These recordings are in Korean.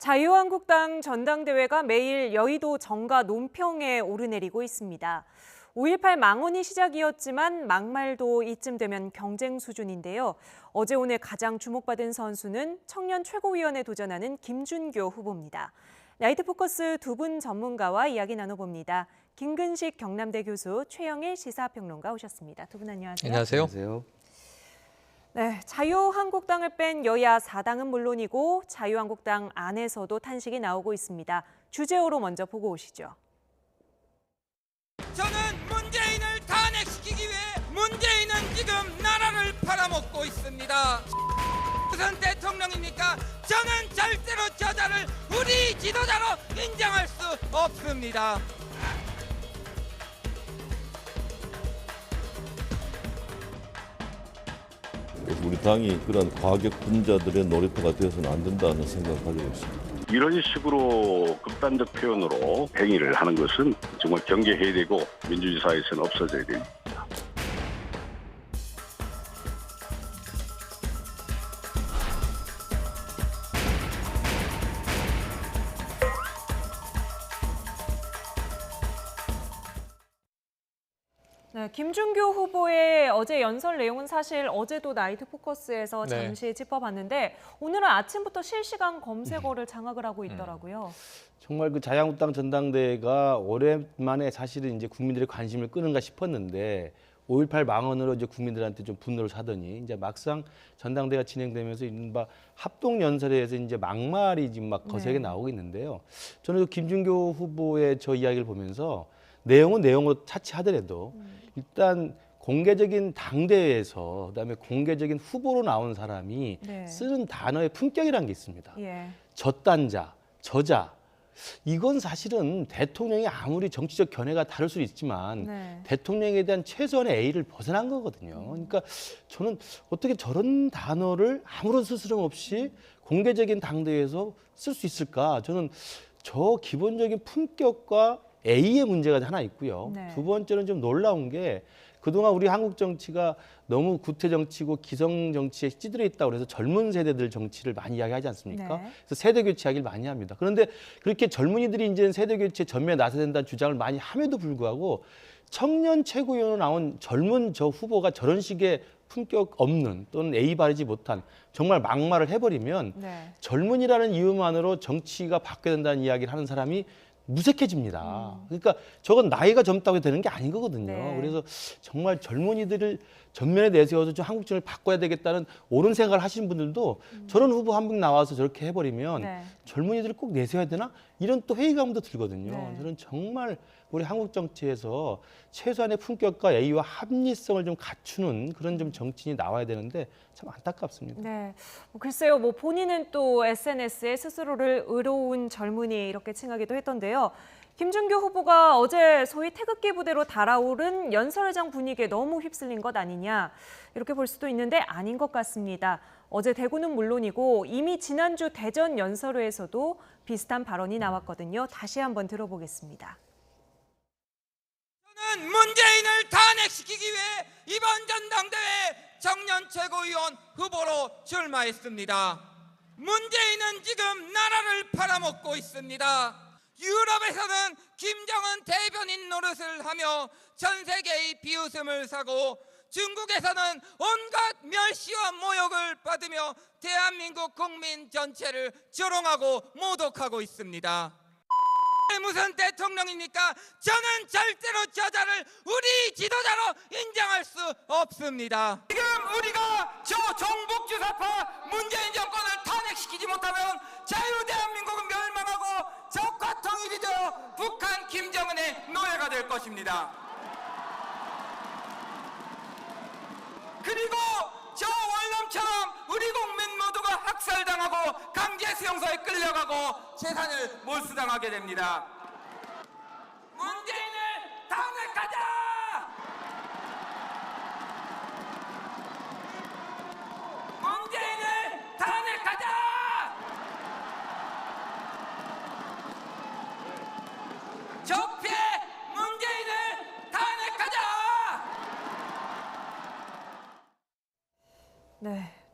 자유한국당 전당대회가 매일 여의도 정가 논평에 오르내리고 있습니다. 5.18 망언이 시작이었지만 막말도 이쯤 되면 경쟁 수준인데요. 어제 오늘 가장 주목받은 선수는 청년 최고위원에 도전하는 김준교 후보입니다. 나이트 포커스 두 분 전문가와 이야기 나눠봅니다. 김근식 경남대 교수, 최영일 시사평론가 오셨습니다. 두 분 안녕하세요. 안녕하세요. 네, 자유한국당을 뺀 여야 4당은 물론이고 자유한국당 안에서도 탄식이 나오고 있습니다. 주제어로 먼저 보고 오시죠. 저는 문재인을 탄핵시키기 위해 문재인은 지금 나라를 팔아먹고 있습니다. 무슨 대통령입니까? 저는 절대로 저자를 우리 지도자로 인정할 수 없습니다. 우리 당이 그런 과격 분자들의 놀이터가 되어서는 안 된다는 생각을 가지고 있습니다. 이런 식으로 극단적 표현으로 행위를 하는 것은 정말 경계해야 되고 민주주의 사회에서는 없어져야 됩니다. 네, 김준교 후보의 어제 연설 내용은 사실 어제도 나이트 포커스에서 잠시 짚어봤는데 오늘은 아침부터 실시간 검색어를 장악을 하고 있더라고요. 정말 그 자유한국당 전당대회가 오랜만에 사실은 이제 국민들의 관심을 끄는가 싶었는데 5.18 망언으로 이제 국민들한테 좀 분노를 사더니 이제 막상 전당대회가 진행되면서 이른바 합동 연설에서 이제 막말이 지금 막 거세게 나오고 있는데요. 저는 그 김준교 후보의 저 이야기를 보면서 내용은 내용으로 차치하더라도 일단 공개적인 당대회에서 그다음에 공개적인 후보로 나온 사람이 쓰는 단어의 품격이라는 게 있습니다. 저딴자, 저자. 이건 사실은 대통령이 아무리 정치적 견해가 다를 수 있지만 대통령에 대한 최소한의 A를 벗어난 거거든요. 그러니까 저는 어떻게 저런 단어를 아무런 스스럼 없이 공개적인 당대회에서 쓸 수 있을까? 저는 저 기본적인 품격과 A의 문제가 하나 있고요. 두 번째는 좀 놀라운 게 그동안 우리 한국 정치가 너무 구태 정치고 기성 정치에 찌들어 있다고 그래서 젊은 세대들 정치를 많이 이야기하지 않습니까? 그래서 세대 교체 이야기를 많이 합니다. 그런데 그렇게 젊은이들이 이제 세대 교체 전면에 나서야 된다는 주장을 많이 함에도 불구하고 청년 최고위원으로 나온 젊은 저 후보가 저런 식의 품격 없는 또는 A 바르지 못한 정말 막말을 해버리면 젊은이라는 이유만으로 정치가 바뀌어야 된다는 이야기를 하는 사람이 무색해집니다. 그러니까 저건 나이가 젊다고 되는 게 아닌 거거든요. 그래서 정말 젊은이들을 전면에 내세워서 좀 한국 정치를 바꿔야 되겠다는 옳은 생각을 하시는 분들도 저런 후보 한 분 나와서 저렇게 해버리면 젊은이들을 꼭 내세워야 되나? 이런 또 회의감도 들거든요. 저는 정말 우리 한국 정치에서 최소한의 품격과 A와 합리성을 좀 갖추는 그런 좀 정치인이 나와야 되는데 참 안타깝습니다. 글쎄요, 뭐 본인은 또 SNS에 스스로를 의로운 젊은이 이렇게 칭하기도 했던데요. 김준교 후보가 어제 소위 태극기 부대로 달아오른 연설장 분위기에 너무 휩쓸린 것 아니냐 이렇게 볼 수도 있는데 아닌 것 같습니다. 어제 대구는 물론이고 이미 지난주 대전 연설회에서도 비슷한 발언이 나왔거든요. 다시 한번 들어보겠습니다. 저는 문재인을 탄핵시키기 위해 이번 전당대회 청년 최고위원 후보로 출마했습니다. 문재인은 지금 나라를 팔아먹고 있습니다. 유럽에서는 김정은 대변인 노릇을 하며 전 세계의 비웃음을 사고 중국에서는 온갖 멸시와 모욕을 받으며 대한민국 국민 전체를 조롱하고 모독하고 있습니다. 무슨 대통령입니까? 저는 절대로 저자를 우리 지도자로 인정할 수 없습니다. 지금 우리가 저 종북주사파 문재인 정권을 탄핵시키지 못하면 자유대한민국은 멸망하고 적과 통일이 되어 북한 김정은의 노예가 될 것입니다. 그리고 저 월남처럼 우리 국민 모두가 학살당하고 강제 수용소에 끌려가고 재산을 몰수당하게 됩니다. 문재인을 탄핵하자! 문재인을 탄핵하자! 적폐 문재인을 탄핵하자!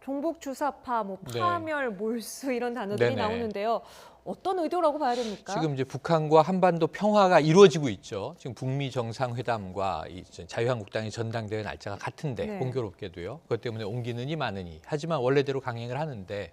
종북 주사파, 파멸, 몰수 이런 단어들이 나오는데요. 어떤 의도라고 봐야 됩니까? 지금 이제 북한과 한반도 평화가 이루어지고 있죠. 지금 북미 정상회담과 이 자유한국당의 전당대회 날짜가 같은데 네. 공교롭게도요. 그것 때문에 옮기느니 마느니. 하지만 원래대로 강행을 하는데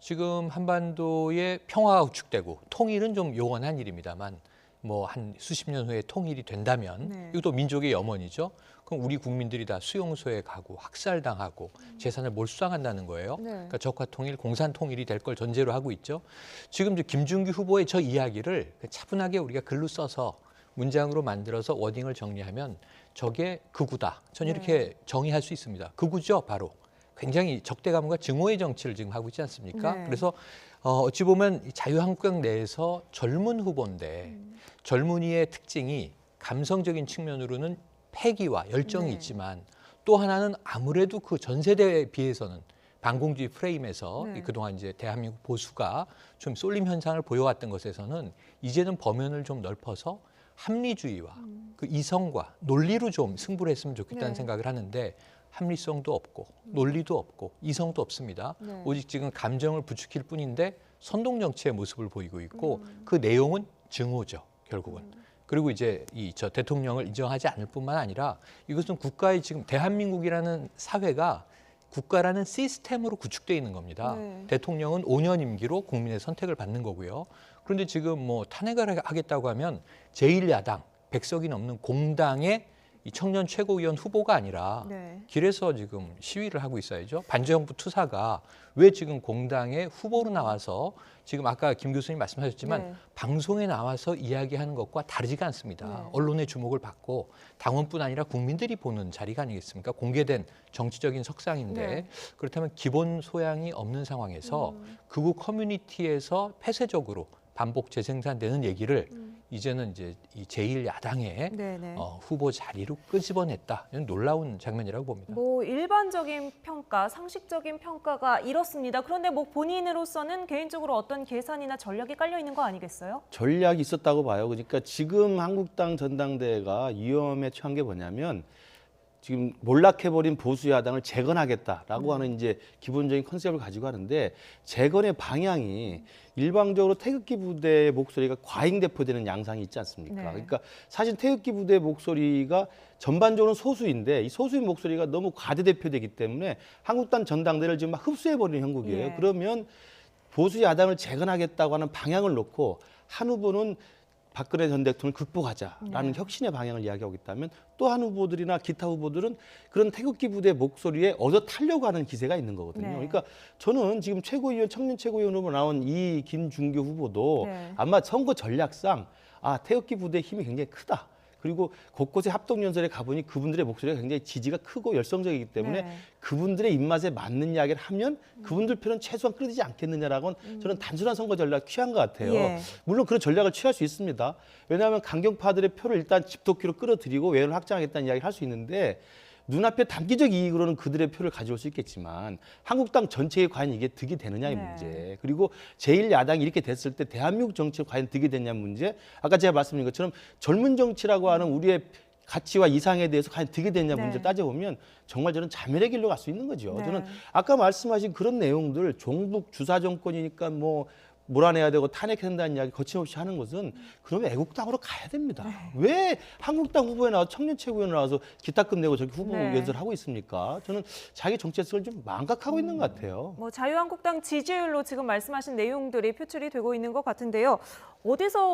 지금 한반도의 평화가 구축되고 통일은 좀 요원한 일입니다만 뭐 한 수십 년 후에 통일이 된다면 네. 이것도 민족의 염원이죠. 그럼 우리 국민들이 다 수용소에 가고 학살당하고 재산을 몰수당한다는 거예요. 네. 그러니까 적화 통일, 공산 통일이 될 걸 전제로 하고 있죠. 지금 이제 김준규 후보의 저 이야기를 차분하게 우리가 글로 써서 문장으로 만들어서 워딩을 정리하면 저게 극우다. 전 이렇게 정의할 수 있습니다. 극우죠, 바로. 굉장히 적대감과 증오의 정치를 지금 하고 있지 않습니까? 네. 그래서 어찌 보면 이 자유한국당 내에서 젊은 후보인데 젊은이의 특징이 감성적인 측면으로는 패기와 열정이 네. 있지만 또 하나는 아무래도 그 전 세대에 비해서는 반공주의 프레임에서 네. 그동안 이제 대한민국 보수가 좀 쏠림 현상을 보여왔던 것에서는 이제는 범연을 좀 넓어서 합리주의와 그 이성과 논리로 좀 승부를 했으면 좋겠다는 네. 생각을 하는데 합리성도 없고 논리도 없고 이성도 없습니다. 네. 오직 지금 감정을 부추길 뿐인데 선동 정치의 모습을 보이고 있고 그 내용은 증오죠, 결국은. 그리고 이제 저 대통령을 인정하지 않을 뿐만 아니라 이것은 국가의 지금 대한민국이라는 사회가 국가라는 시스템으로 구축되어 있는 겁니다. 네. 대통령은 5년 임기로 국민의 선택을 받는 거고요. 그런데 지금 뭐 탄핵을 하겠다고 하면 제1야당 100석이 넘는 공당의 이 청년 최고위원 후보가 아니라 네. 길에서 지금 시위를 하고 있어야죠. 반정부 투사가 왜 지금 공당의 후보로 나와서 지금 아까 김 교수님 말씀하셨지만 네. 방송에 나와서 이야기하는 것과 다르지가 않습니다. 네. 언론의 주목을 받고 당원뿐 아니라 국민들이 보는 자리가 아니겠습니까? 공개된 정치적인 석상인데 네. 그렇다면 기본 소양이 없는 상황에서 극우 커뮤니티에서 폐쇄적으로 반복 재생산되는 얘기를 이제는 이제 이 제1야당의 네네. 후보 자리로 끄집어냈다. 이건 놀라운 장면이라고 봅니다. 뭐 일반적인 평가, 상식적인 평가가 이렇습니다. 그런데 뭐 본인으로서는 개인적으로 어떤 계산이나 전략이 깔려 있는 거 아니겠어요? 전략이 있었다고 봐요. 그러니까 지금 한국당 전당대회가 위험에 처한 게 뭐냐면 지금 몰락해버린 보수 야당을 재건하겠다라고 하는 이제 기본적인 컨셉을 가지고 하는데 재건의 방향이 일방적으로 태극기 부대의 목소리가 과잉 대표되는 양상이 있지 않습니까? 네. 그러니까 사실 태극기 부대의 목소리가 전반적으로 소수인데 이 소수의 목소리가 너무 과대 대표되기 때문에 한국당 전당대회를 지금 막 흡수해버리는 형국이에요. 예. 그러면 보수 야당을 재건하겠다고 하는 방향을 놓고 한 후보는 박근혜 전 대통령을 극복하자라는 혁신의 방향을 이야기하고 있다면 또 한 후보들이나 기타 후보들은 그런 태극기 부대 목소리에 얻어 타려고 하는 기세가 있는 거거든요. 네. 그러니까 저는 지금 최고위원, 청년 최고위원으로 나온 이 김준규 후보도 네. 아마 선거 전략상 태극기 부대의 힘이 굉장히 크다. 그리고 곳곳에 합동연설에 가보니 그분들의 목소리가 굉장히 지지가 크고 열성적이기 때문에 네. 그분들의 입맛에 맞는 이야기를 하면 그분들 표는 최소한 끌어지지 않겠느냐라고는 저는 단순한 선거 전략 취한 것 같아요. 예. 물론 그런 전략을 취할 수 있습니다. 왜냐하면 강경파들의 표를 일단 집도끼로 끌어들이고 외연을 확장하겠다는 이야기를 할 수 있는데 눈앞에 단기적 이익으로는 그들의 표를 가져올 수 있겠지만 한국당 전체에 과연 이게 득이 되느냐의 네. 문제, 그리고 제1야당이 이렇게 됐을 때 대한민국 정치에 과연 득이 되냐 문제, 아까 제가 말씀드린 것처럼 젊은 정치라고 하는 우리의 가치와 이상에 대해서 과연 득이 되냐 네. 문제 따져보면 정말 저는 자멸의 길로 갈 수 있는 거죠. 네. 저는 아까 말씀하신 그런 내용들, 종북 주사 정권이니까 뭐 몰아내야 되고 탄핵해야 된다는 이야기 거침없이 하는 것은 그러면 애국당으로 가야 됩니다. 왜 한국당 후보에 나와서 청년 최고위원 나와서 기타금 내고 저렇게 후보 네. 연설을 하고 있습니까? 저는 자기 정체성을 좀 망각하고 있는 것 같아요. 뭐 자유한국당 지지율로 지금 말씀하신 내용들이 표출이 되고 있는 것 같은데요.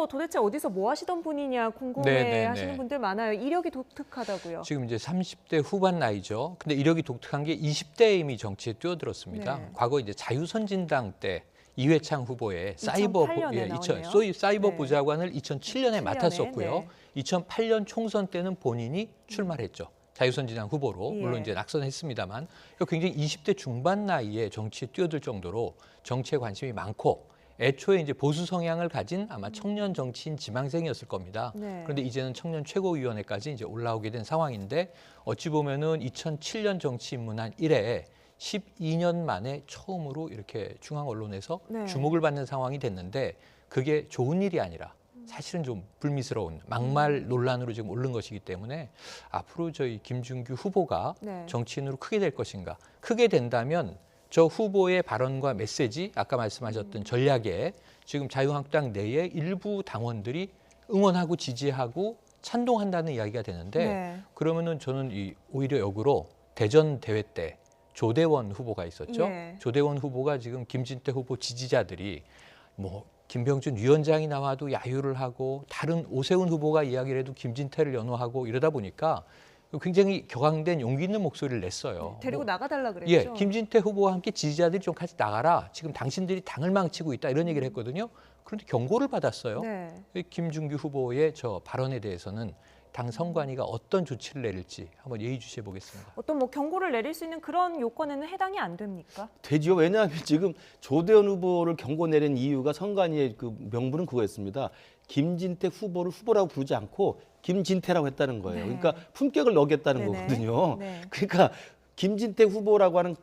도대체 어디서 뭐 하시던 분이냐 궁금해 네, 네, 하시는 네. 분들 많아요. 이력이 독특하다고요. 지금 이제 30대 후반 나이죠. 근데 이력이 독특한 게 20대에 이미 정치에 뛰어들었습니다. 네. 과거 이제 자유선진당 때 이회창 후보의 사이버 2008년에 나오네요. 소위 사이버 네. 보좌관을 2007년에 맡았었고요. 네. 2008년 총선 때는 본인이 출마했죠. 자유선진당 후보로 예. 물론 이제 낙선했습니다만 굉장히 20대 중반 나이에 정치에 뛰어들 정도로 정치에 관심이 많고 애초에 이제 보수 성향을 가진 아마 청년 정치인 지망생이었을 겁니다. 네. 그런데 이제는 청년 최고위원회까지 이제 올라오게 된 상황인데 어찌 보면은 2007년 정치 입문한 이래 12년 만에 처음으로 이렇게 중앙 언론에서 네. 주목을 받는 상황이 됐는데 그게 좋은 일이 아니라 사실은 좀 불미스러운 막말 논란으로 지금 오른 것이기 때문에 앞으로 저희 김준규 후보가 네. 정치인으로 크게 될 것인가? 크게 된다면 저 후보의 발언과 메시지, 아까 말씀하셨던 전략에 지금 자유한국당 내에 일부 당원들이 응원하고 지지하고 찬동한다는 이야기가 되는데 네. 그러면은 저는 오히려 역으로 대전 대회 때 조대원 후보가 있었죠. 예. 조대원 후보가 지금 김진태 후보 지지자들이 뭐 김병준 위원장이 나와도 야유를 하고 다른 오세훈 후보가 이야기를 해도 김진태를 연호하고 이러다 보니까 굉장히 격앙된 용기 있는 목소리를 냈어요. 데리고 나가달라 그랬죠. 예, 김진태 후보와 함께 지지자들이 좀 같이 나가라. 지금 당신들이 당을 망치고 있다 이런 얘기를 했거든요. 그런데 경고를 받았어요. 네. 김준규 후보의 저 발언에 대해서는 당 선관위가 어떤 조치를 내릴지 한번 예의주시해 보겠습니다. 어떤 뭐 경고를 내릴 수 있는 그런 요건에는 해당이 안 됩니까? 되죠. 왜냐하면 지금 조대원 후보를 경고 내린 이유가 선관위의 그 명분은 그거였습니다. 김진태 후보를 후보라고 부르지 않고 김진태라고 했다는 거예요. 네. 그러니까 품격을 어겼다는 네네. 거거든요. 네. 그러니까 김진태 후보라고 하는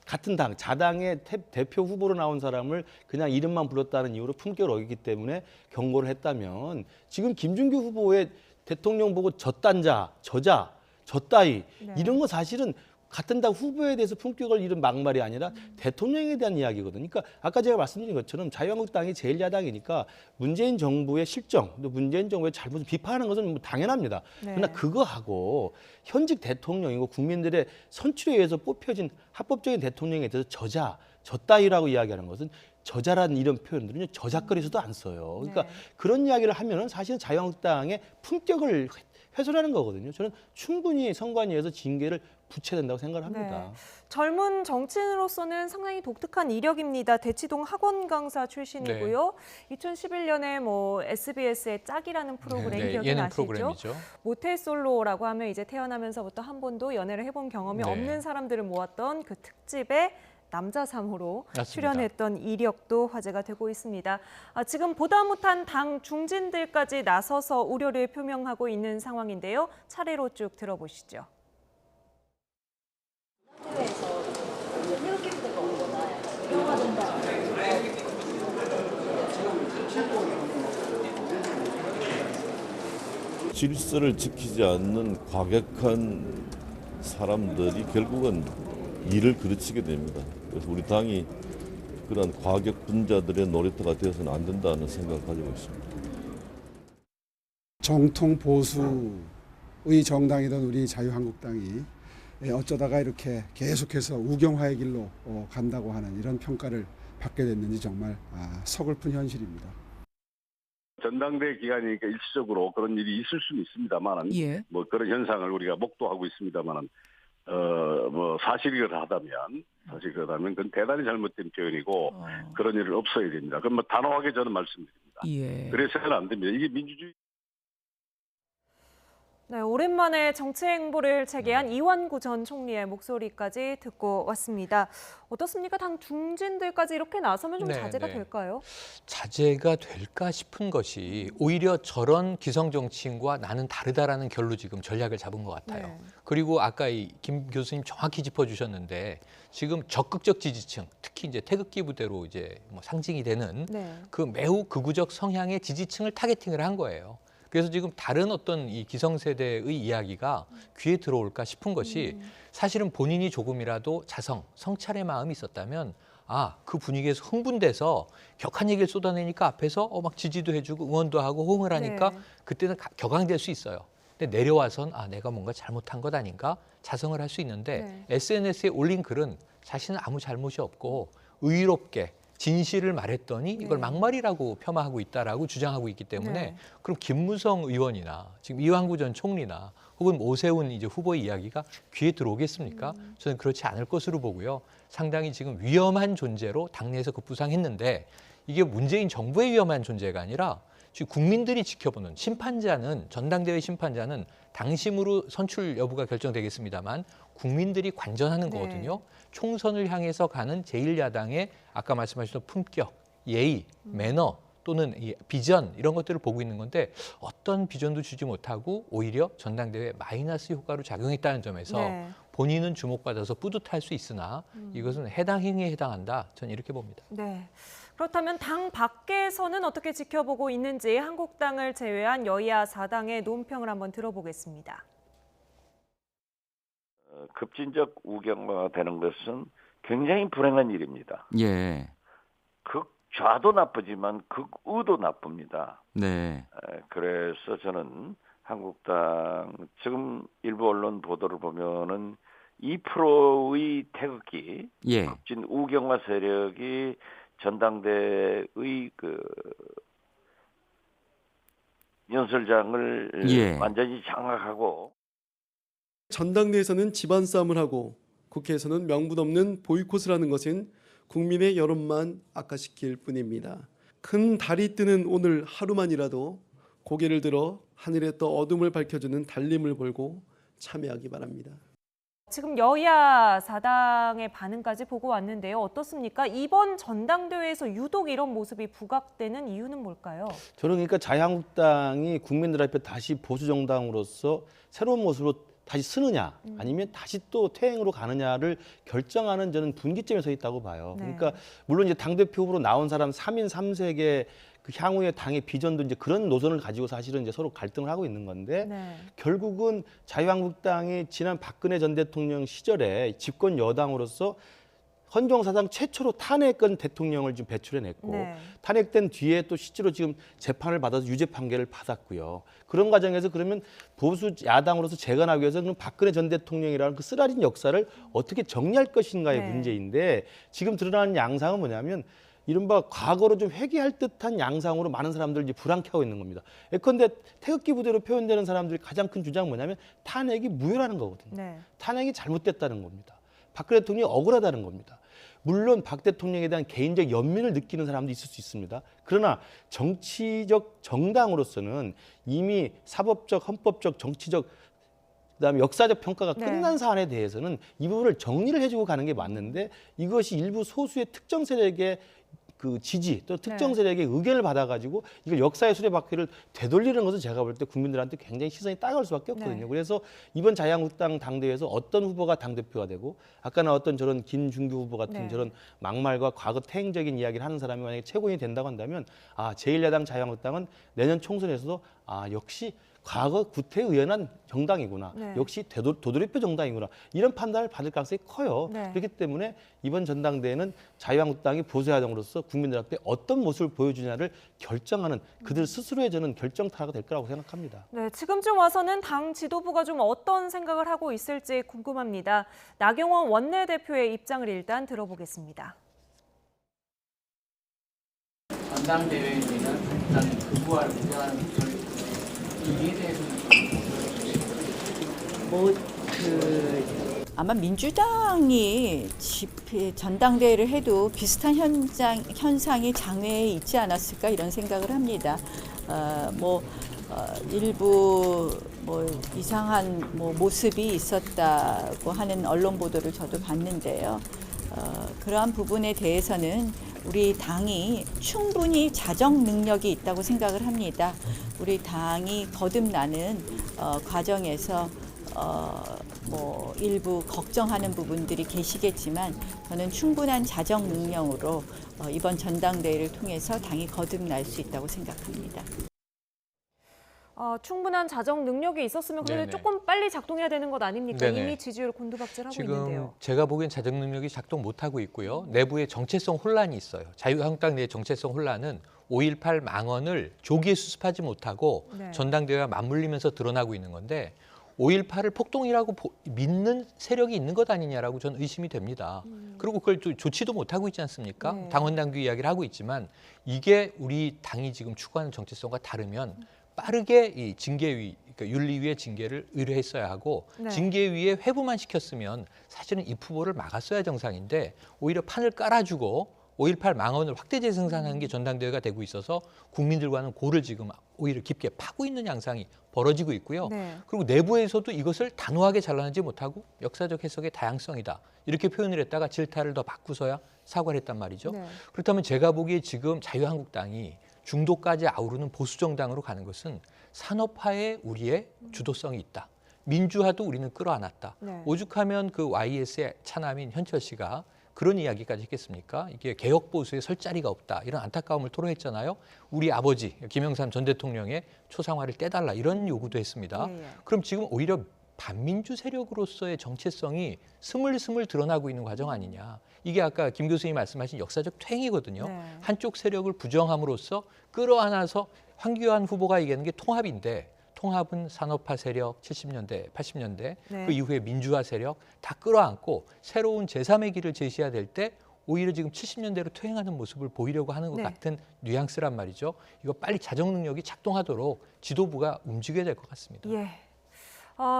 같은 당, 자당의 대표 후보로 나온 사람을 그냥 이름만 불렀다는 이유로 품격을 어겼기 때문에 경고를 했다면 지금 김준규 후보의 대통령 보고 저딴자, 저자, 저따위 네. 이런 거 사실은 같은 당 후보에 대해서 품격을 잃은 막말이 아니라 대통령에 대한 이야기거든요. 그러니까 아까 제가 말씀드린 것처럼 자유한국당이 제1야당이니까 문재인 정부의 실정, 또 문재인 정부의 잘못을 비판하는 것은 뭐 당연합니다. 네. 그러나 그거하고 현직 대통령이고 국민들의 선출에 의해서 뽑혀진 합법적인 대통령에 대해서 저자, 저따위라고 이야기하는 것은 저자라는 이런 표현들은요 저작거리에서도 안 써요. 그러니까 네. 그런 이야기를 하면은 사실은 자유한국당의 품격을 훼손하는 거거든요. 저는 충분히 선관위에서 징계를 붙여야 된다고 생각을 합니다. 네. 젊은 정치인으로서는 상당히 독특한 이력입니다. 대치동 학원 강사 출신이고요. 2011년에 뭐 SBS의 짝이라는 프로그램 기억이 예능 나시죠? 프로그램이죠. 모태솔로라고 하면 이제 태어나면서부터 한 번도 연애를 해본 경험이 네. 없는 사람들을 모았던 그 특집에 남자 3호로 맞습니다. 출연했던 이력도 화제가 되고 있습니다. 지금 보다 못한 당 중진들까지 나서서 우려를 표명하고 있는 상황인데요. 차례로 쭉 들어보시죠. 질서를 지키지 않는 과격한 사람들이 결국은 일을 그르치게 됩니다. 그래서 우리 당이 그런 과격 분자들의 놀이터가 되어서는 안 된다는 생각을 가지고 있습니다. 정통 보수의 정당이던 우리 자유한국당이 어쩌다가 이렇게 계속해서 우경화의 길로 간다고 하는 이런 평가를 받게 됐는지 정말 서글픈 현실입니다. 전당대회 기간이니까 일시적으로 그런 일이 있을 수는 있습니다만은 예. 뭐 그런 현상을 우리가 목도하고 있습니다만은 뭐 사실이라면 그건 대단히 잘못된 표현이고 그런 일은 없어야 됩니다. 그럼 뭐 단호하게 저는 말씀드립니다. 예. 그래서는 안 됩니다. 이게 민주주의. 네, 오랜만에 정치 행보를 재개한 이완구 전 총리의 목소리까지 듣고 왔습니다. 어떻습니까? 당 중진들까지 이렇게 나서면 좀 네, 자제가 네. 될까요? 자제가 될까 싶은 것이 오히려 저런 기성 정치인과 나는 다르다라는 결로 지금 전략을 잡은 것 같아요. 네. 그리고 아까 김 교수님 정확히 짚어주셨는데 지금 적극적 지지층, 특히 이제 태극기 부대로 이제 뭐 상징이 되는 네. 그 매우 극우적 성향의 지지층을 타겟팅을 한 거예요. 그래서 지금 다른 어떤 이 기성세대의 이야기가 귀에 들어올까 싶은 것이 사실은 본인이 조금이라도 성찰의 마음이 있었다면 그 분위기에서 흥분돼서 격한 얘기를 쏟아내니까 앞에서 막 지지도 해주고 응원도 하고 호응을 하니까 네. 그때는 격앙될 수 있어요. 근데 내려와선 내가 뭔가 잘못한 것 아닌가 자성을 할 수 있는데 네. SNS에 올린 글은 자신은 아무 잘못이 없고 의롭게 진실을 말했더니 이걸 네. 막말이라고 폄하하고 있다라고 주장하고 있기 때문에 네. 그럼 김무성 의원이나 지금 이완구 전 총리나 혹은 오세훈 이제 후보의 이야기가 귀에 들어오겠습니까? 저는 그렇지 않을 것으로 보고요. 상당히 지금 위험한 존재로 당내에서 급부상했는데 이게 문재인 정부의 위험한 존재가 아니라 지금 국민들이 지켜보는 전당대회 심판자는 당심으로 선출 여부가 결정되겠습니다만 국민들이 관전하는 네. 거거든요. 총선을 향해서 가는 제1야당의 아까 말씀하셨던 품격, 예의, 매너 또는 이 비전 이런 것들을 보고 있는 건데 어떤 비전도 주지 못하고 오히려 전당대회 마이너스 효과로 작용했다는 점에서 네. 본인은 주목받아서 뿌듯할 수 있으나 이것은 해당 행위에 해당한다. 저는 이렇게 봅니다. 네. 그렇다면 당 밖에서는 어떻게 지켜보고 있는지 한국당을 제외한 여야 4당의 논평을 한번 들어보겠습니다. 급진적 우경화가 되는 것은 굉장히 불행한 일입니다. 예. 좌도 나쁘지만 극우도 나쁩니다. 네. 그래서 저는 한국당 지금 일부 언론 보도를 보면은 2%의 태극기, 예. 급진 우경화 세력이 전당대의 그 연설장을 예. 완전히 장악하고 전당대에서는 집안 싸움을 하고 국회에서는 명분 없는 보이콧을 하는 것은 국민의 여론만 악화시킬 뿐입니다. 큰 달이 뜨는 오늘 하루만이라도 고개를 들어 하늘에 또 어둠을 밝혀주는 달림을 걸고 참여하기 바랍니다. 지금 여야 4당의 반응까지 보고 왔는데요. 어떻습니까? 이번 전당대회에서 유독 이런 모습이 부각되는 이유는 뭘까요? 저는 그러니까 자유한국당이 국민들 앞에 다시 보수 정당으로서 새로운 모습으로 다시 쓰느냐 아니면 다시 또 퇴행으로 가느냐를 결정하는 저는 분기점에 서 있다고 봐요. 네. 그러니까 물론 이제 당대표 후보로 나온 사람 3인 3색의 그 향후의 당의 비전도 이제 그런 노선을 가지고 사실은 이제 서로 갈등을 하고 있는 건데 네. 결국은 자유한국당이 지난 박근혜 전 대통령 시절에 집권 여당으로서 헌정사상 최초로 탄핵권 대통령을 지금 배출해냈고 네. 탄핵된 뒤에 또 실제로 지금 재판을 받아서 유죄 판결을 받았고요. 그런 과정에서 그러면 보수 야당으로서 재건하기 위해서 그럼 박근혜 전 대통령이라는 그 쓰라린 역사를 어떻게 정리할 것인가의 네. 문제인데 지금 드러나는 양상은 뭐냐면 이른바 과거로 좀 회귀할 듯한 양상으로 많은 사람들을 이제 불안케하고 있는 겁니다. 예컨대 태극기 부대로 표현되는 사람들이 가장 큰 주장은 뭐냐면 탄핵이 무효라는 거거든요. 네. 탄핵이 잘못됐다는 겁니다. 박근혜 대통령이 억울하다는 겁니다. 물론 박 대통령에 대한 개인적 연민을 느끼는 사람도 있을 수 있습니다. 그러나 정치적 정당으로서는 이미 사법적, 헌법적, 정치적 그다음에 역사적 평가가 네. 끝난 사안에 대해서는 이 부분을 정리를 해주고 가는 게 맞는데 이것이 일부 소수의 특정 세력의 그 지지 또 특정 네. 세력의 의견을 받아가지고 이걸 역사의 수레바퀴를 되돌리는 것은 제가 볼 때 국민들한테 굉장히 시선이 따가울 수밖에 없거든요. 네. 그래서 이번 자유한국당 당대회에서 어떤 후보가 당대표가 되고 아까 나왔던 저런 김준규 후보 같은 네. 저런 막말과 과거 퇴행적인 이야기를 하는 사람이 만약에 최고인이 된다고 한다면 제1야당 자유한국당은 내년 총선에서도 역시 과거 구태의연한 정당이구나. 네. 역시 도돌이표 정당이구나. 이런 판단을 받을 가능성이 커요. 네. 그렇기 때문에 이번 전당대회는 자유한국당이 보수야당으로서 국민들 앞에 어떤 모습을 보여주냐를 결정하는 그들 스스로의 저는 결정타가 될 거라고 생각합니다. 네, 지금쯤 와서는 당 지도부가 좀 어떤 생각을 하고 있을지 궁금합니다. 나경원 원내대표의 입장을 일단 들어보겠습니다. 전당대회에는 일단 극우화를 주장하는 목소리 이에 대해서는 아마 민주당이 전당대회를 해도 비슷한 현상이 장외에 있지 않았을까 이런 생각을 합니다. 일부 이상한 모습이 있었다고 하는 언론 보도를 저도 봤는데요. 그러한 부분에 대해서는 우리 당이 충분히 자정 능력이 있다고 생각을 합니다. 우리 당이 거듭나는 과정에서 일부 걱정하는 부분들이 계시겠지만 저는 충분한 자정 능력으로 이번 전당대회를 통해서 당이 거듭날 수 있다고 생각합니다. 충분한 자정 능력이 있었으면 그래도 네네. 조금 빨리 작동해야 되는 것 아닙니까? 네네. 이미 지지율 곤두박질하고 지금 있는데요. 제가 보기엔 자정 능력이 작동 못하고 있고요. 내부에 정체성 혼란이 있어요. 자유한국당 내 정체성 혼란은 5.18 망언을 조기에 수습하지 못하고 네. 전당대회와 맞물리면서 드러나고 있는 건데 5.18을 폭동이라고 믿는 세력이 있는 것 아니냐라고 저는 의심이 됩니다. 그리고 그걸 조치도 못하고 있지 않습니까? 네. 당원당규 이야기를 하고 있지만 이게 우리 당이 지금 추구하는 정체성과 다르면 빠르게 이 징계위, 그러니까 윤리위의 징계를 의뢰했어야 하고 네. 징계위에 회부만 시켰으면 사실은 이 후보를 막았어야 정상인데 오히려 판을 깔아주고 5.18 망언을 확대 재생산하는 게 전당대회가 되고 있어서 국민들과는 고를 지금 오히려 깊게 파고 있는 양상이 벌어지고 있고요. 네. 그리고 내부에서도 이것을 단호하게 잘라내지 못하고 역사적 해석의 다양성이다. 이렇게 표현을 했다가 질타를 더 바꾸서야 사과를 했단 말이죠. 네. 그렇다면 제가 보기에 지금 자유한국당이 중도까지 아우르는 보수정당으로 가는 것은 산업화에 우리의 주도성이 있다. 민주화도 우리는 끌어안았다. 네. 오죽하면 그 YS의 차남인 현철 씨가 그런 이야기까지 했겠습니까? 이게 개혁 보수에 설 자리가 없다. 이런 안타까움을 토로했잖아요. 우리 아버지 김영삼 전 대통령의 초상화를 떼달라 이런 요구도 했습니다. 예. 그럼 지금 오히려 반민주 세력으로서의 정체성이 스물스물 드러나고 있는 과정 아니냐. 이게 아까 김 교수님이 말씀하신 역사적 퇴행이거든요. 네. 한쪽 세력을 부정함으로써 끌어안아서 황교안 후보가 얘기하는 게 통합인데 통합은 산업화 세력 70년대, 80년대 네. 그 이후에 민주화 세력 다 끌어안고 새로운 제3의 길을 제시해야 될 때 오히려 지금 70년대로 퇴행하는 모습을 보이려고 하는 것 네. 같은 뉘앙스란 말이죠. 이거 빨리 자정 능력이 작동하도록 지도부가 움직여야 될 것 같습니다. 예.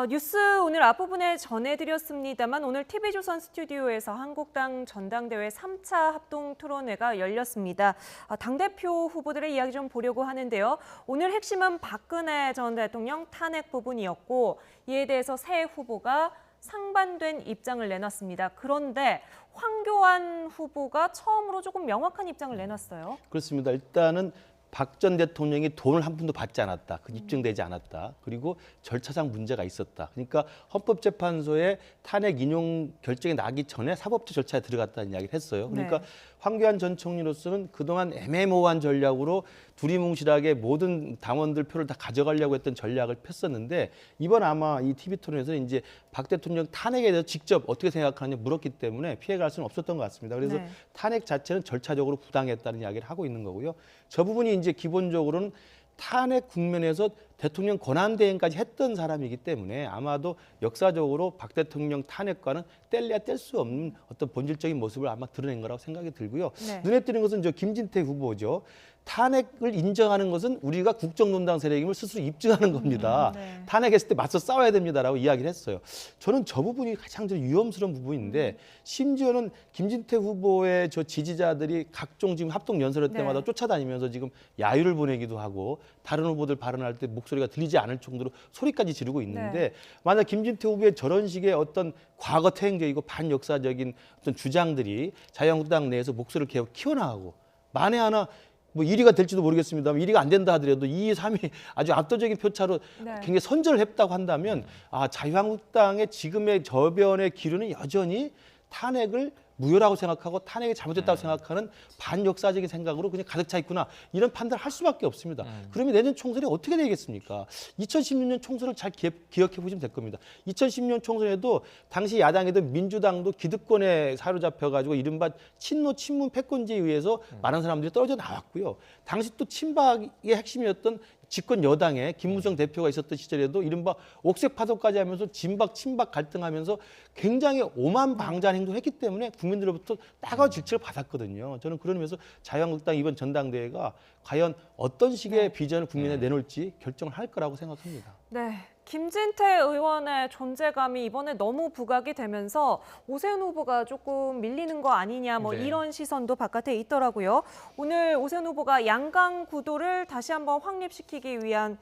뉴스 오늘 앞부분에 전해드렸습니다만 오늘 TV조선 스튜디오에서 한국당 전당대회 3차 합동 토론회가 열렸습니다. 당대표 후보들의 이야기 좀 보려고 하는데요. 오늘 핵심은 박근혜 전 대통령 탄핵 부분이었고 이에 대해서 새 후보가 상반된 입장을 내놨습니다. 그런데 황교안 후보가 처음으로 조금 명확한 입장을 내놨어요. 그렇습니다. 일단은 박 전 대통령이 돈을 한 푼도 받지 않았다. 그 입증되지 않았다. 그리고 절차상 문제가 있었다. 그러니까 헌법재판소에 탄핵 인용 결정이 나기 전에 사법적 절차에 들어갔다는 이야기를 했어요. 그러니까 네. 황교안 전 총리로서는 그동안 애매모호한 전략으로 두리뭉실하게 모든 당원들 표를 다 가져가려고 했던 전략을 폈었는데 이번 아마 이 TV 토론에서는 이제 박 대통령 탄핵에 대해서 직접 어떻게 생각하느냐 물었기 때문에 피해갈 수는 없었던 것 같습니다. 그래서 네. 탄핵 자체는 절차적으로 부당했다는 이야기를 하고 있는 거고요. 저 부분이 이제 기본적으로는 탄핵 국면에서 대통령 권한대행까지 했던 사람이기 때문에 아마도 역사적으로 박 대통령 탄핵과는 뗄래야 뗄 수 없는 어떤 본질적인 모습을 아마 드러낸 거라고 생각이 들고요. 네. 눈에 띄는 것은 저 김진태 후보죠. 탄핵을 인정하는 것은 우리가 국정농단 세력임을 스스로 입증하는 겁니다. 네. 탄핵했을 때 맞서 싸워야 됩니다라고 이야기를 했어요. 저는 저 부분이 가장 좀 위험스러운 부분인데 심지어는 김진태 후보의 저 지지자들이 각종 지금 합동 연설회 때마다 네. 쫓아다니면서 지금 야유를 보내기도 하고 다른 후보들 발언할 때 목소리가 들리지 않을 정도로 소리까지 지르고 있는데 네. 만약 김진태 후보의 저런 식의 어떤 과거 퇴행적이고 반역사적인 어떤 주장들이 자유한국당 내에서 목소리를 계속 키워나가고 만에 하나 뭐 1위가 될지도 모르겠습니다만 1위가 안 된다 하더라도 2위, 3위 아주 압도적인 표차로 네. 굉장히 선전을 했다고 한다면 자유한국당의 지금의 저변의 기류는 여전히 탄핵을 무효라고 생각하고 탄핵이 잘못됐다고 생각하는 반역사적인 생각으로 그냥 가득 차 있구나 이런 판단을 할 수밖에 없습니다. 그러면 내년 총선이 어떻게 되겠습니까? 2016년 총선을 잘 기억해 보시면 될 겁니다. 2016년 총선에도 당시 야당이던 민주당도 기득권에 사로잡혀가지고 이른바 친노 친문 패권제에 의해서 많은 사람들이 떨어져 나왔고요. 당시 또 친박의 핵심이었던 집권 여당에 김무성 대표가 있었던 시절에도 이른바 옥색 파도까지 하면서 진박 친박 갈등하면서 굉장히 오만방자한 행동을 했기 때문에 국민들로부터 따가운 질책을 받았거든요. 저는 그런 의미에서 자유한국당 이번 전당대회가 과연 어떤 식의 비전을 국민에 내놓을지 결정을 할 거라고 생각합니다. 네. 김진태 의원의 존재감이 이번에 너무 부각이 되면서 오세훈 후보가 조금 밀리는 거 아니냐 뭐 네. 이런 시선도 바깥에 있더라고요. 오늘 오세훈 후보가 양강 구도를 다시 한번 확립시키기 위한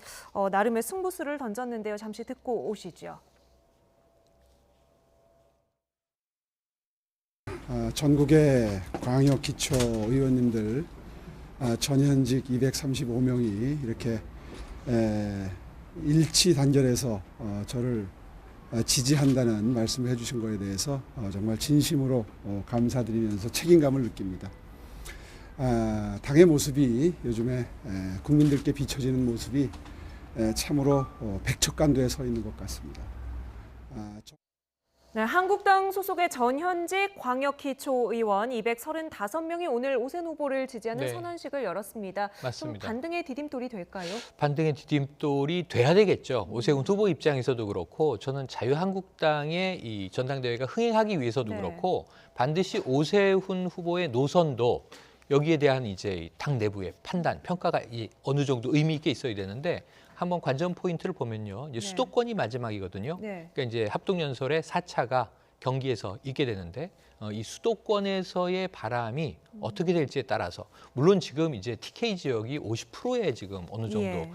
나름의 승부수를 던졌는데요. 잠시 듣고 오시죠. 전국의 광역 기초 의원님들 전현직 235명이 이렇게 일치 단결해서 저를 지지한다는 말씀을 해주신 거에 대해서 정말 진심으로 감사드리면서 책임감을 느낍니다. 당의 모습이 요즘에 국민들께 비춰지는 모습이 참으로 백척간도에 서 있는 것 같습니다. 네, 한국당 소속의 전현직 광역기초의원 235명이 오늘 오세훈 후보를 지지하는 네. 선언식을 열었습니다. 맞습니다. 좀 반등의 디딤돌이 될까요? 반등의 디딤돌이 돼야 되겠죠. 오세훈 후보 입장에서도 그렇고 저는 자유한국당의 이 전당대회가 흥행하기 위해서도 네. 그렇고 반드시 오세훈 후보의 노선도 여기에 대한 이제 당 내부의 판단, 평가가 어느 정도 의미 있게 있어야 되는데 한번 관전 포인트를 보면요. 이제 네. 수도권이 마지막이거든요. 네. 그러니까 이제 합동연설의 4차가 경기에서 있게 되는데 이 수도권에서의 바람이 어떻게 될지에 따라서 물론 지금 이제 TK 지역이 50%의 지금 어느 정도 예.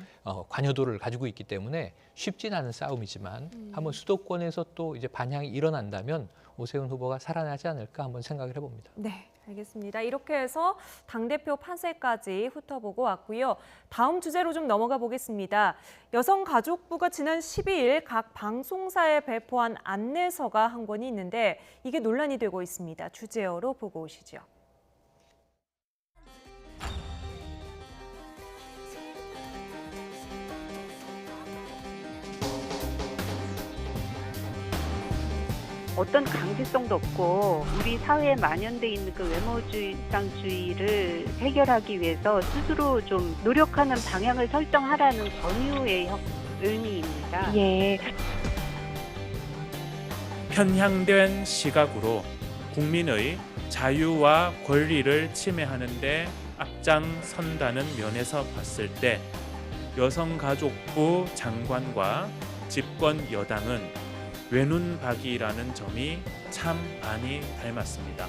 관여도를 가지고 있기 때문에 쉽진 않은 싸움이지만 한번 수도권에서 또 이제 반향이 일어난다면 오세훈 후보가 살아나지 않을까 한번 생각을 해봅니다. 네, 알겠습니다. 이렇게 해서 당대표 판세까지 훑어보고 왔고요. 다음 주제로 좀 넘어가 보겠습니다. 여성가족부가 지난 12일 각 방송사에 배포한 안내서가 한 권이 있는데 이게 논란이 되고 있습니다. 주제어로 보고 오시죠. 어떤 강제성도 없고 우리 사회에 만연돼 있는 그 외모주의상주의를 해결하기 위해서 스스로 좀 노력하는 방향을 설정하라는 권유의 의미입니다. 예. 편향된 시각으로 국민의 자유와 권리를 침해하는 데 앞장선다는 면에서 봤을 때 여성가족부 장관과 집권 여당은 외눈박이라는 점이 참 많이 닮았습니다.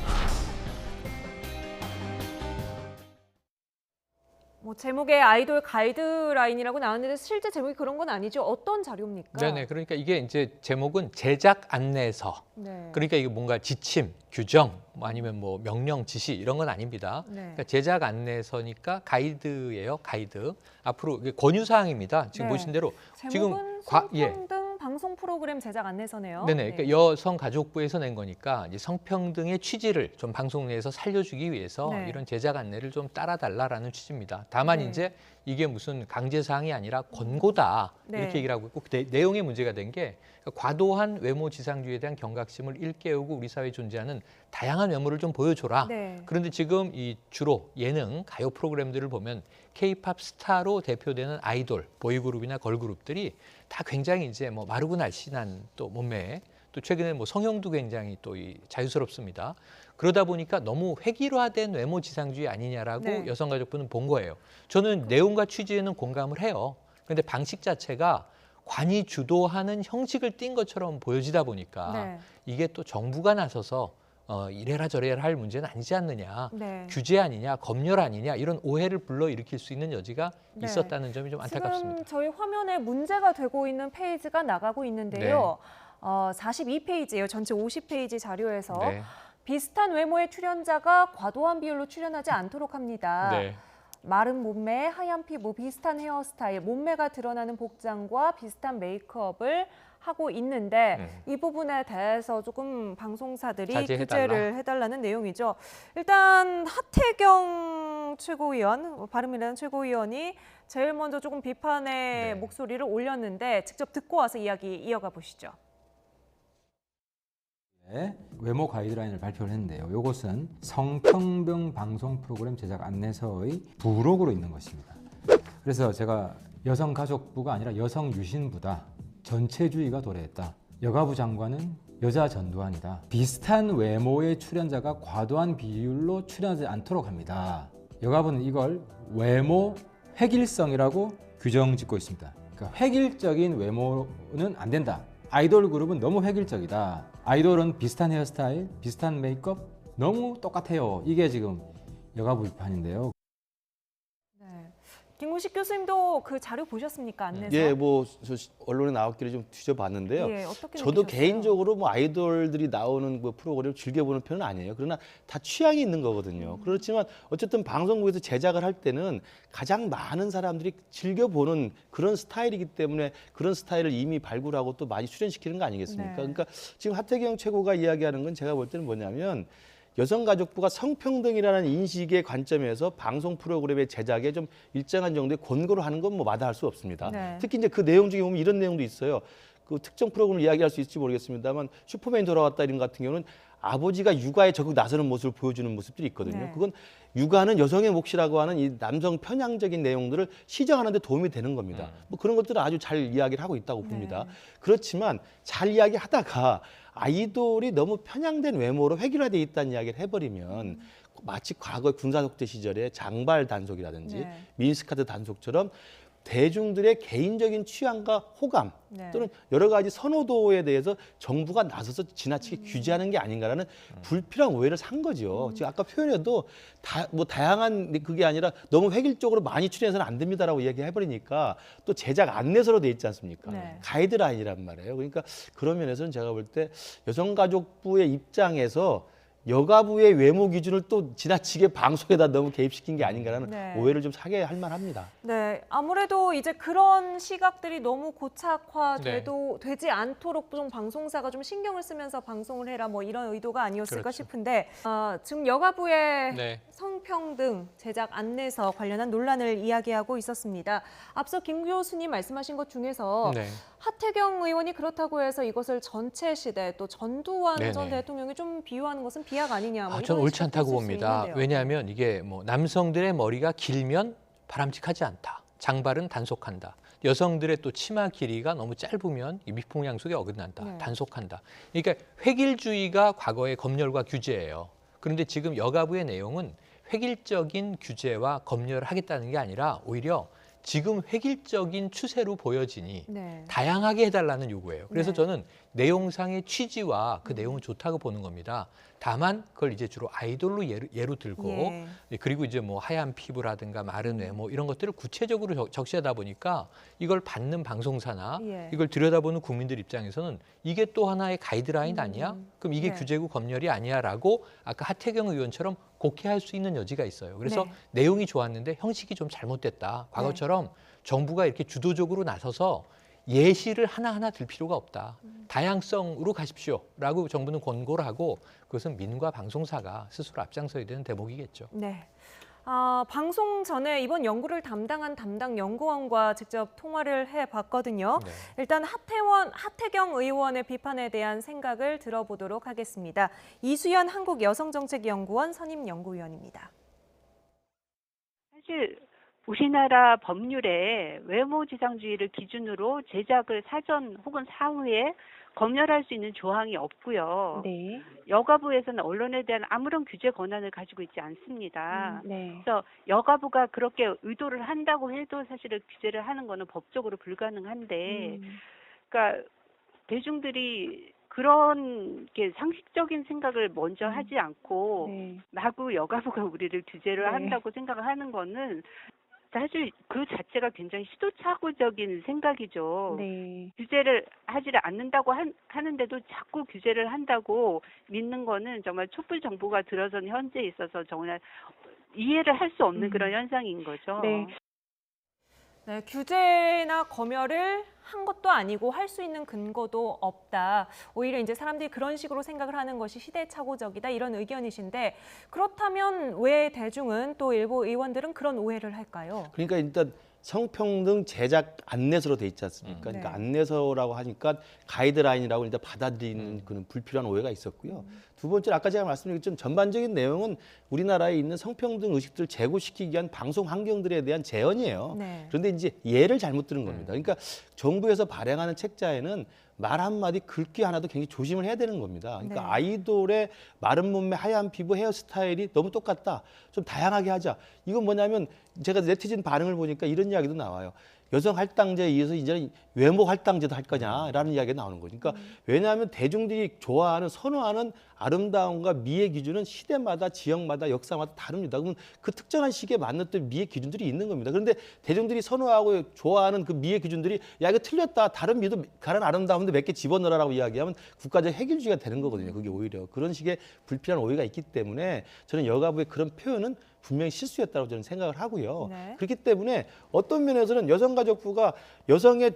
뭐 제목에 아이돌 가이드라인이라고 나왔는데 실제 제목이 그런 건 아니죠? 어떤 자료입니까? 네네. 그러니까 이게 이제 제목은 제작 안내서. 네. 그러니까 이게 뭔가 지침, 규정, 뭐 아니면 뭐 명령, 지시 이런 건 아닙니다. 네. 그러니까 제작 안내서니까 가이드예요, 가이드. 앞으로 이게 권유 사항입니다. 지금 네. 보신 대로 제목은 성평등 방송 프로그램 제작 안내서네요. 네네. 그러니까 여성가족부에서 낸 거니까 이제 성평등의 취지를 좀 방송 내에서 살려주기 위해서 네. 이런 제작 안내를 좀 따라달라라는 취지입니다. 다만 네. 이제 이게 무슨 강제 사항이 아니라 권고다 네. 이렇게 얘기를 하고 있고 내용의 문제가 된 게 과도한 외모 지상주의에 대한 경각심을 일깨우고 우리 사회에 존재하는 다양한 외모를 좀 보여줘라. 네. 그런데 지금 이 주로 예능, 가요 프로그램들을 보면 K-팝 스타로 대표되는 아이돌, 보이그룹이나 걸그룹들이 다 굉장히 이제 뭐 마르고 날씬한 또 몸매, 또 최근에 뭐 성형도 굉장히 또 자유스럽습니다. 그러다 보니까 너무 획일화된 외모 지상주의 아니냐라고 네. 여성가족부는 본 거예요. 저는 내용과 취지에는 공감을 해요. 그런데 방식 자체가 관이 주도하는 형식을 띈 것처럼 보여지다 보니까 네. 이게 또 정부가 나서서 이래라 저래라 할 문제는 아니지 않느냐. 네. 규제 아니냐, 검열 아니냐 이런 오해를 불러일으킬 수 있는 여지가 네. 있었다는 점이 좀 안타깝습니다. 지금 저희 화면에 문제가 되고 있는 페이지가 나가고 있는데요. 42페이지예요. 전체 50페이지 자료에서. 네. 비슷한 외모의 출연자가 과도한 비율로 출연하지 않도록 합니다. 네. 마른 몸매, 하얀 피부, 비슷한 헤어스타일, 몸매가 드러나는 복장과 비슷한 메이크업을 하고 있는데 이 부분에 대해서 조금 방송사들이 자제해달라. 규제를 해달라는 내용이죠. 일단 하태경 최고위원, 바른미래당 최고위원이 제일 먼저 조금 비판의 목소리를 올렸는데 직접 듣고 와서 이야기 이어가 보시죠. 외모 가이드라인을 발표를 했는데요. 이것은 성평등 방송 프로그램 제작 안내서의 부록으로 있는 것입니다. 그래서 제가 여성가족부가 아니라 여성유신부다. 전체주의가 도래했다. 여가부 장관은 여자 전두환이다. 비슷한 외모의 출연자가 과도한 비율로 출연하지 않도록 합니다. 여가부는 이걸 외모 획일성이라고 규정 짓고 있습니다. 그러니까 획일적인 외모는 안 된다. 아이돌 그룹은 너무 획일적이다. 아이돌은 비슷한 헤어스타일, 비슷한 메이크업 너무 똑같아요. 이게 지금 여가부 비판인데요. 김구식 교수님도 그 자료 보셨습니까? 안내서? 예, 뭐 저 언론에 나왔기를 좀 뒤져봤는데요. 예, 어떻게 저도 느끼셨어요? 개인적으로 뭐 아이돌들이 나오는 뭐 프로그램을 즐겨보는 편은 아니에요. 그러나 다 취향이 있는 거거든요. 그렇지만 어쨌든 방송국에서 제작을 할 때는 가장 많은 사람들이 즐겨보는 그런 스타일이기 때문에 그런 스타일을 이미 발굴하고 또 많이 출연시키는 거 아니겠습니까? 네. 그러니까 지금 하태경 최고가 이야기하는 건 제가 볼 때는 뭐냐면 여성가족부가 성평등이라는 인식의 관점에서 방송 프로그램의 제작에 좀 일정한 정도의 권고를 하는 건 뭐 마다할 수 없습니다. 네. 특히 이제 그 내용 중에 보면 이런 내용도 있어요. 그 특정 프로그램을 이야기할 수 있을지 모르겠습니다만 슈퍼맨이 돌아왔다 이런 같은 경우는 아버지가 육아에 적극 나서는 모습을 보여주는 모습들이 있거든요. 네. 그건 육아는 여성의 몫이라고 하는 이 남성 편향적인 내용들을 시정하는 데 도움이 되는 겁니다. 뭐 그런 것들은 아주 잘 이야기를 하고 있다고 봅니다. 그렇지만 잘 이야기하다가 아이돌이 너무 편향된 외모로 획일화되어 있다는 이야기를 해버리면 마치 과거 군사독재 시절에 장발 단속이라든지 미니스커트 단속처럼 대중들의 개인적인 취향과 호감 또는 여러 가지 선호도에 대해서 정부가 나서서 지나치게 규제하는 게 아닌가라는 불필요한 오해를 산 거죠. 지금 아까 표현에도 뭐 다양한 그게 아니라 너무 획일적으로 많이 출연해서는 안 됩니다라고 이야기해버리니까 또 제작 안내서로 돼 있지 않습니까? 가이드라인이란 말이에요. 그러니까 그런 면에서는 제가 볼 때 여성가족부의 입장에서 여가부의 외모 기준을 또 지나치게 방송에다 너무 개입시킨 게 아닌가라는 네. 오해를 좀 사게 할 만합니다. 네, 아무래도 이제 그런 시각들이 너무 고착화되지 않도록 좀 방송사가 좀 신경을 쓰면서 방송을 해라 뭐 이런 의도가 아니었을까 그렇죠. 싶은데 지금 여가부의 네. 성평등 제작 안내서 관련한 논란을 이야기하고 있었습니다. 앞서 김 교수님 말씀하신 것 중에서 네. 하태경 의원이 그렇다고 해서 이것을 전체 시대 또 전두환 네네. 전 대통령이 좀 비유하는 것은 비약 아니냐. 뭐 저는 이런 옳지 않다고 시각도 있을 수 봅니다. 있는데요. 왜냐하면 이게 뭐 남성들의 머리가 길면 바람직하지 않다. 장발은 단속한다. 여성들의 또 치마 길이가 너무 짧으면 이 미풍양속에 어긋난다. 네. 단속한다. 그러니까 획일주의가 과거의 검열과 규제예요. 그런데 지금 여가부의 내용은 획일적인 규제와 검열을 하겠다는 게 아니라 오히려 지금 획일적인 추세로 보여지니 네. 다양하게 해달라는 요구예요. 그래서 네. 저는 내용상의 취지와 그 내용은 좋다고 보는 겁니다. 다만 그걸 이제 주로 아이돌로 예로 들고 예. 그리고 이제 뭐 하얀 피부라든가 마른 외모 이런 것들을 구체적으로 적시하다 보니까 이걸 받는 방송사나 예. 이걸 들여다보는 국민들 입장에서는 이게 또 하나의 가이드라인 아니야? 그럼 이게 네. 규제고 검열이 아니야라고 아까 하태경 의원처럼 곡해할 수 있는 여지가 있어요. 그래서 네. 내용이 좋았는데 형식이 좀 잘못됐다. 과거처럼 정부가 이렇게 주도적으로 나서서 예시를 하나하나 들 필요가 없다. 다양성으로 가십시오라고 정부는 권고를 하고 그것은 민과 방송사가 스스로 앞장서야 되는 대목이겠죠. 네. 방송 전에 이번 연구를 담당한 담당 연구원과 직접 통화를 해봤거든요. 네. 일단 하태경 의원의 비판에 대한 생각을 들어보도록 하겠습니다. 이수연 한국여성정책연구원 선임연구위원입니다. 사실 우리나라 법률에 외모지상주의를 기준으로 제작을 사전 혹은 사후에 검열할 수 있는 조항이 없고요. 네. 여가부에서는 언론에 대한 아무런 규제 권한을 가지고 있지 않습니다. 네. 그래서 여가부가 그렇게 의도를 한다고 해도 사실은 규제를 하는 거는 법적으로 불가능한데, 그러니까 대중들이 그런 게 상식적인 생각을 먼저 하지 않고 네. 마구 여가부가 우리를 규제를 네. 한다고 생각을 하는 거는 사실 그 자체가 굉장히 시도착오적인 생각이죠. 네. 규제를 하지를 않는다고 하는데도 자꾸 규제를 한다고 믿는 거는 정말 촛불 정부가 들어선 현재에 있어서 정말 이해를 할 수 없는 그런 현상인 거죠. 네. 네, 규제나 검열을 한 것도 아니고 할 수 있는 근거도 없다. 오히려 이제 사람들이 그런 식으로 생각을 하는 것이 시대착오적이다 이런 의견이신데 그렇다면 왜 대중은 또 일부 의원들은 그런 오해를 할까요? 그러니까 일단 성평등 제작 안내서로 돼 있지 않습니까? 그러니까 네. 안내서라고 하니까 가이드라인이라고 일단 받아들이는 그런 불필요한 오해가 있었고요. 두 번째로 아까 제가 말씀드린 것처럼 전반적인 내용은 우리나라에 있는 성평등 의식들을 제고시키기 위한 방송 환경들에 대한 제언이에요. 네. 그런데 이제 예를 잘못 들은 겁니다. 그러니까 정부에서 발행하는 책자에는 말 한마디 글귀 하나도 굉장히 조심을 해야 되는 겁니다. 그러니까 네. 아이돌의 마른 몸매 하얀 피부 헤어스타일이 너무 똑같다. 좀 다양하게 하자. 이건 뭐냐면 제가 네티즌 반응을 보니까 이런 이야기도 나와요. 여성 할당제에 이어서 이제는 외모 할당제도 할 거냐라는 이야기가 나오는 거죠. 그러니까 왜냐하면 대중들이 좋아하는 선호하는 아름다움과 미의 기준은 시대마다 지역마다 역사마다 다릅니다. 그러면 그 특정한 시기에 맞는 또 미의 기준들이 있는 겁니다. 그런데 대중들이 선호하고 좋아하는 그 미의 기준들이 야 이거 틀렸다. 다른 미도 다른 아름다움도 몇 개 집어넣으라고 이야기하면 국가적 핵일주의가 되는 거거든요. 그게 오히려 그런 식의 불필요한 오해가 있기 때문에 저는 여가부의 그런 표현은 분명히 실수였다고 저는 생각을 하고요. 네. 그렇기 때문에 어떤 면에서는 여성가족부가 여성의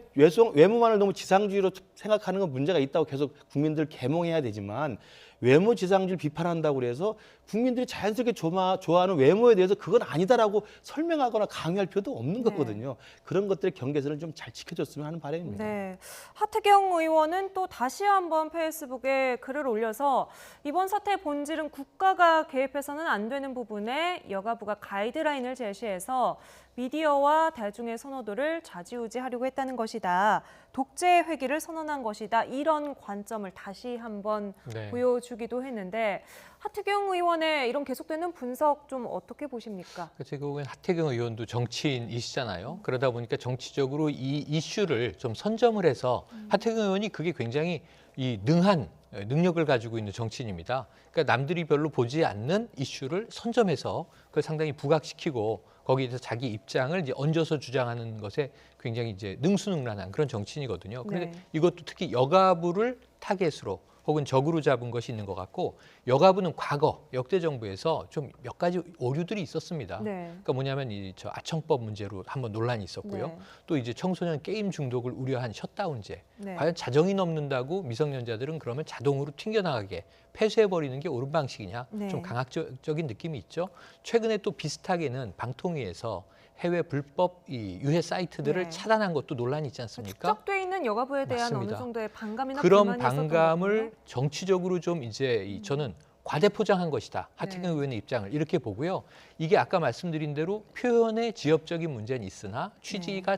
외모만을 너무 지상주의로 생각하는 건 문제가 있다고 계속 국민들 계몽해야 되지만 외모 지상주의를 비판한다고 그래서 국민들이 자연스럽게 좋아하는 외모에 대해서 그건 아니다라고 설명하거나 강요할 필요도 없는 거거든요. 그런 것들의 경계선을 좀 잘 지켜줬으면 하는 바람입니다. 네, 하태경 의원은 또 다시 한번 페이스북에 글을 올려서 이번 사태의 본질은 국가가 개입해서는 안 되는 부분에 여가부가 가이드라인을 제시해서 미디어와 대중의 선호도를 좌지우지하려고 했다는 것이다. 독재 회기를 선언한 것이다. 이런 관점을 다시 한번 네. 보여주기도 했는데 하태경 의원의 이런 계속되는 분석 좀 어떻게 보십니까? 제가 보기엔 하태경 의원도 정치인이시잖아요. 그러다 보니까 정치적으로 이 이슈를 좀 선점을 해서 하태경 의원이 그게 굉장히 이 능한 능력을 가지고 있는 정치인입니다. 그러니까 남들이 별로 보지 않는 이슈를 선점해서 그걸 상당히 부각시키고 거기에서 자기 입장을 이제 얹어서 주장하는 것에 굉장히 이제 능수능란한 그런 정치인이거든요. 그런데 네. 이것도 특히 여가부를 타겟으로 혹은 적으로 잡은 것이 있는 것 같고 여가부는 과거 역대 정부에서 좀 몇 가지 오류들이 있었습니다. 네. 그러니까 뭐냐면 이 저 아청법 문제로 한번 논란이 있었고요. 네. 또 이제 청소년 게임 중독을 우려한 셧다운제. 네. 과연 자정이 넘는다고 미성년자들은 그러면 자동으로 튕겨나가게 폐쇄해버리는 게 옳은 방식이냐. 네. 좀 강압적인 느낌이 있죠. 최근에 또 비슷하게는 방통위에서 해외 불법 이 유해 사이트들을 네. 차단한 것도 논란이 있지 않습니까? 축적돼 있는 여가부에 대한 맞습니다. 어느 정도의 반감이나 그런 불만이 있었던 반감을 거군요. 정치적으로 좀 이제 저는 과대포장한 것이다. 하태경 의원의 입장을 이렇게 보고요. 이게 아까 말씀드린 대로 표현의 지엽적인 문제는 있으나 취지가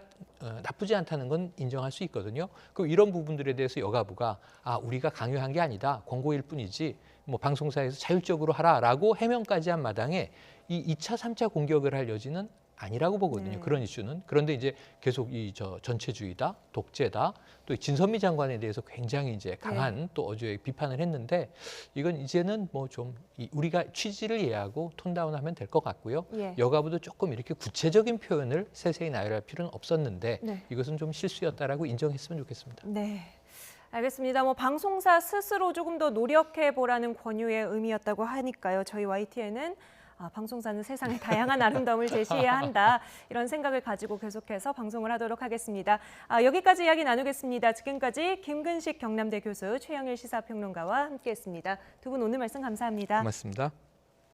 나쁘지 않다는 건 인정할 수 있거든요. 그럼 이런 부분들에 대해서 여가부가 우리가 강요한 게 아니다. 권고일 뿐이지 뭐 방송사에서 자율적으로 하라라고 해명까지 한 마당에 이 2차, 3차 공격을 할 여지는 아니라고 보거든요. 네. 그런 이슈는. 그런데 이제 계속 이 전체주의다, 독재다, 또 진선미 장관에 대해서 굉장히 이제 강한 또 어제 비판을 했는데 이건 이제는 뭐 좀 우리가 취지를 이해하고 톤다운하면 될 것 같고요. 예. 여가부도 조금 이렇게 구체적인 표현을 세세히 나열할 필요는 없었는데 네. 이것은 좀 실수였다라고 인정했으면 좋겠습니다. 네. 알겠습니다. 뭐 방송사 스스로 조금 더 노력해 보라는 권유의 의미였다고 하니까요. 저희 YTN은 방송사는 세상의 다양한 아름다움을 제시해야 한다. 이런 생각을 가지고 계속해서 방송을 하도록 하겠습니다. 여기까지 이야기 나누겠습니다. 지금까지 김근식 경남대 교수, 최영일 시사평론가와 함께했습니다. 두 분 오늘 말씀 감사합니다. 고맙습니다.